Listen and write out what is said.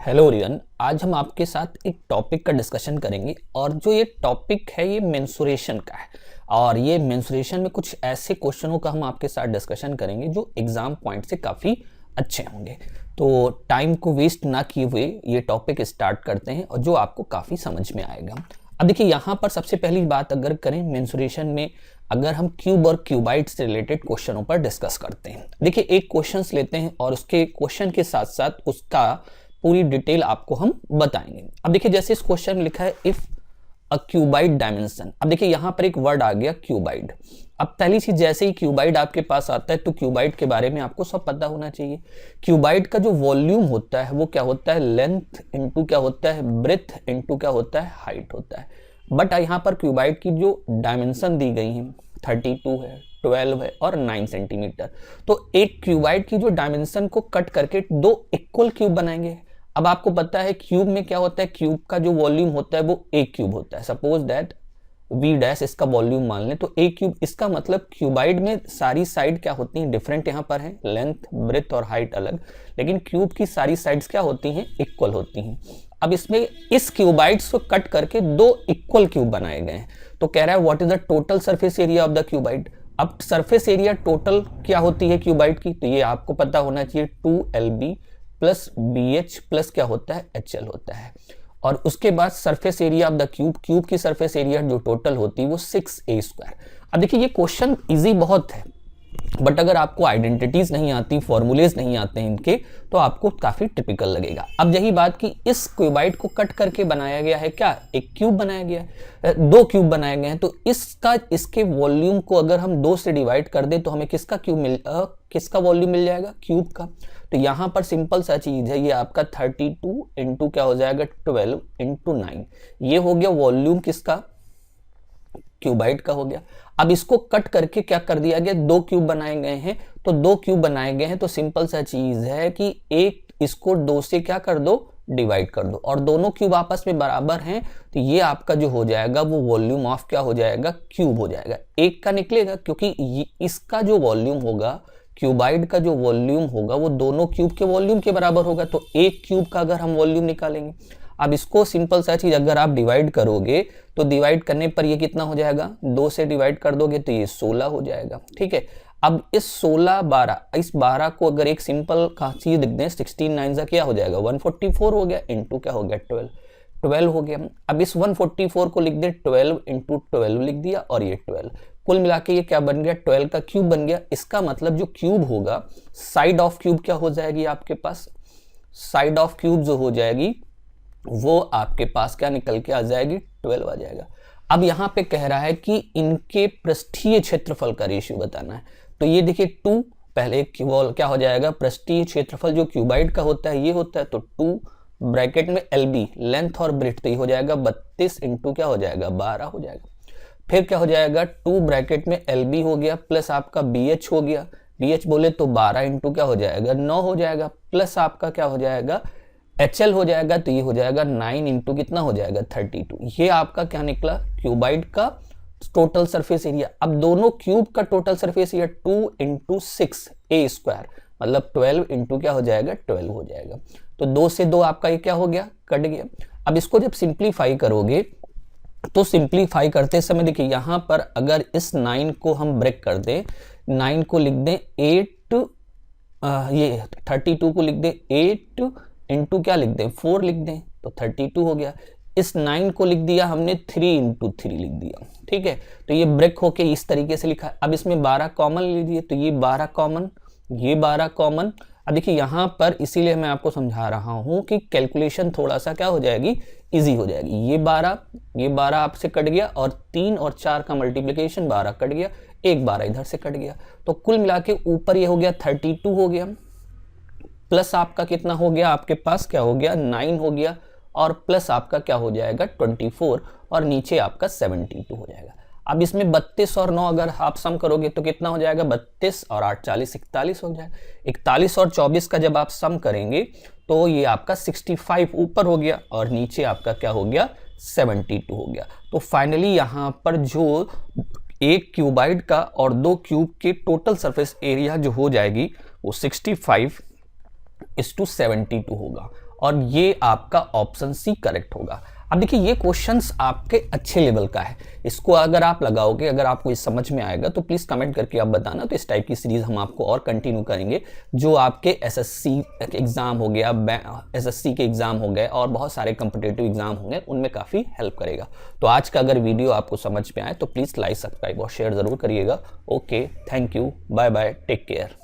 Hello everyone, आज हम आपके साथ एक टॉपिक का डिस्कशन करेंगे और जो ये टॉपिक है ये मेंसुरेशन का है। और ये मेंसुरेशन में कुछ ऐसे क्वेश्चनों का हम आपके साथ डिस्कशन करेंगे जो एग्जाम पॉइंट से काफ़ी अच्छे होंगे। तो टाइम को वेस्ट ना किए हुए ये टॉपिक स्टार्ट करते हैं और जो आपको काफ़ी समझ में आएगा। अब देखिए, यहाँ पर सबसे पहली बात अगर करें मेंसुरेशन में, अगर हम क्यूब और क्यूबाइड से रिलेटेड क्वेश्चनों पर डिस्कस करते हैं। देखिए, एक क्वेश्चन लेते हैं और उसके क्वेश्चन के साथ साथ उसका पूरी डिटेल आपको हम बताएंगे। अब देखिए, जैसे इस क्वेश्चन में लिखा है इफ अ क्यूबाइड डायमेंशन। अब देखिए, यहां पर एक वर्ड आ गया क्यूबाइड। अब पहली चीज, जैसे ही क्यूबाइड आपके पास आता है तो क्यूबाइड के बारे में आपको सब पता होना चाहिए। क्यूबाइड का जो वॉल्यूम होता है वो क्या होता है, लेंथ इंटू क्या होता है, ब्रेथ इंटू क्या होता है, हाइट होता है। बट यहाँ पर क्यूबाइड की जो डायमेंशन दी गई है 32 है, 12 है और 9 सेंटीमीटर। तो एक क्यूबाइड की जो डायमेंशन को कट करके दो इक्वल क्यूब बनाएंगे। अब आपको पता है क्यूब में क्या होता है, क्यूब का जो वॉल्यूम होता है वो एक क्यूब होता है। सपोज दैट वी डैश इसका वॉल्यूम मान लें तो एक क्यूब। इसका मतलब क्यूबाइड में सारी साइड क्या होती हैं, डिफरेंट यहाँ पर है, लेंथ ब्रेथ और हाइट अलग, लेकिन क्यूब की सारी साइड्स क्या होती हैं, इक्वल होती हैं। अब इसमें इस क्यूबाइड्स को कट करके दो इक्वल क्यूब बनाए गए हैं। तो कह रहा है what is the total surface area of the cuboid. अब सरफेस एरिया टोटल क्या होती है क्यूबाइड की, तो ये आपको पता होना चाहिए 2LB प्लस BH प्लस क्या होता है, HL होता है। और उसके बाद surface area of the cube, cube की सरफेस एरिया जो टोटल होती है वो 6A²। अब देखिए, ये क्वेश्चन इजी बहुत है, बट अगर आपको आइडेंटिटीज नहीं आती, फॉर्मूलेज नहीं आते हैं इनके, तो आपको काफी टिपिकल लगेगा। अब यही बात कि इस क्यूबाइड को कट करके बनाया गया है क्या, एक क्यूब बनाया गया है, दो क्यूब बनाए गए हैं। तो इसके वॉल्यूम को अगर हम 2 से डिवाइड कर दें तो हमें किसका वॉल्यूम मिल जाएगा, क्यूब का। तो यहां पर सिंपल सा चीज है, ये आपका 32 इंटू क्या हो जाएगा, 12 इंटू 9। ये हो गया वॉल्यूम किसका, क्यूबाइड का हो गया। अब इसको कट करके क्या कर दिया गया, दो क्यूब बनाए गए हैं। तो दो क्यूब बनाए गए हैं तो सिंपल सा चीज है कि एक इसको 2 से क्या कर दो, डिवाइड कर दो, और दोनों क्यूब आपस में बराबर हैं। तो ये आपका जो हो जाएगा वो वॉल्यूम ऑफ क्या हो जाएगा, क्यूब हो जाएगा। एक का निकलेगा क्योंकि इसका जो वॉल्यूम होगा, क्यूबाइड का जो वॉल्यूम होगा वो दोनों क्यूब के वॉल्यूम के बराबर होगा। तो एक क्यूब का अगर हम वॉल्यूम निकालेंगे, अब इसको सिंपल सा चीज अगर आप डिवाइड करोगे तो डिवाइड करने पर ये कितना हो जाएगा, 2 से डिवाइड कर दोगे तो ये 16 हो जाएगा। ठीक है, अब इस 16 12, इस 12 को अगर एक सिंपल का चीज लिख दें, 16 9 का क्या हो जाएगा, 144 हो गया, इंटू क्या हो गया, 12 हो गया। अब इस 144 को लिख दें 12 इंटू 12 लिख दिया, और ये 12 कुल मिला के ये क्या बन गया, 12 का क्यूब बन गया। इसका मतलब जो क्यूब होगा, साइड ऑफ क्यूब क्या हो जाएगी आपके पास, साइड ऑफ क्यूब जो हो जाएगी वो आपके पास क्या निकल के आ जाएगी, 12 आ जाएगा। अब यहां पे कह रहा है कि इनके पृष्ठीय क्षेत्रफल का रेशियो बताना है। तो ये देखिए 2, पहले क्या हो जाएगा, पृष्ठीय क्षेत्रफल जो क्यूबाइड का होता है ये होता है, तो 2 ब्रैकेट में LB लेंथ और ब्रेथ, तो ये हो जाएगा 32 इंटू क्या हो जाएगा, 12 हो जाएगा। फिर क्या हो जाएगा, 2 ब्रैकेट में LB हो गया प्लस आपका BH हो गया, BH बोले तो 12 इंटू क्या हो जाएगा, 9 हो जाएगा, प्लस आपका क्या हो जाएगा, HL हो जाएगा। तो ये हो जाएगा 9 इंटू कितना हो जाएगा, 32। ये आपका क्या निकला, क्यूबाइड का टोटल सरफेस एरिया। अब दोनों क्यूब का total surface area 2 into 6A², मतलब 12 इंटू क्या हो जाएगा, 12 हो जाएगा। तो 2 से 2 आपका ये क्या हो गया, कट गया। अब इसको जब सिंप्लीफाई करोगे तो सिंप्लीफाई करते समय देखिए यहां पर अगर इस 9 को हम ब्रेक कर दें, 9 को लिख दें 8, ये 32 को लिख दें 8 इंटू क्या लिख दें, 4 लिख दें, तो 32 हो गया। इस 9 को लिख दिया हमने 3 इंटू 3 लिख दिया। ठीक है, तो ये ब्रेक होके इस तरीके से लिखा। अब इसमें 12 कॉमन लीजिए, तो ये 12 कॉमन, ये 12 कॉमन। अब देखिए यहाँ पर इसीलिए मैं आपको समझा रहा हूं कि कैलकुलेशन थोड़ा सा क्या हो जाएगी, इजी हो जाएगी। ये 12 आपसे कट गया, और 3 और 4 का मल्टीप्लीकेशन 12 कट गया, एक 12 इधर से कट गया। तो कुल मिला के ऊपर ये हो गया 32 हो गया, प्लस आपका कितना हो गया, आपके पास क्या हो गया, 9 हो गया, और प्लस आपका क्या हो जाएगा 24, और नीचे आपका 72 हो जाएगा। अब इसमें 32 और 9 अगर आप सम करोगे तो कितना हो जाएगा, 32 और 8 40, 41 हो जाएगा। 41 और 24 का जब आप सम करेंगे तो ये आपका 65 ऊपर हो गया, और नीचे आपका क्या हो गया, 72 हो गया। तो फाइनली यहाँ पर जो एक क्यूबाइड का और दो क्यूब के टोटल सरफेस एरिया जो हो जाएगी वो 65:72 होगा। और ये आपका ऑप्शन सी करेक्ट होगा। अब देखिए ये क्वेश्चंस आपके अच्छे लेवल का है, इसको अगर आप लगाओगे, अगर आपको ये समझ में आएगा तो प्लीज़ कमेंट करके आप बताना। तो इस टाइप की सीरीज़ हम आपको और कंटिन्यू करेंगे, जो आपके एसएससी एग्ज़ाम हो गया, एसएससी के एग्ज़ाम हो गए और बहुत सारे कम्पिटेटिव एग्ज़ाम हो गए, उनमें काफ़ी हेल्प करेगा। तो आज का अगर वीडियो आपको समझ में आए तो प्लीज़ लाइक, सब्सक्राइब और शेयर ज़रूर करिएगा। Okay, thank you, bye bye, take care.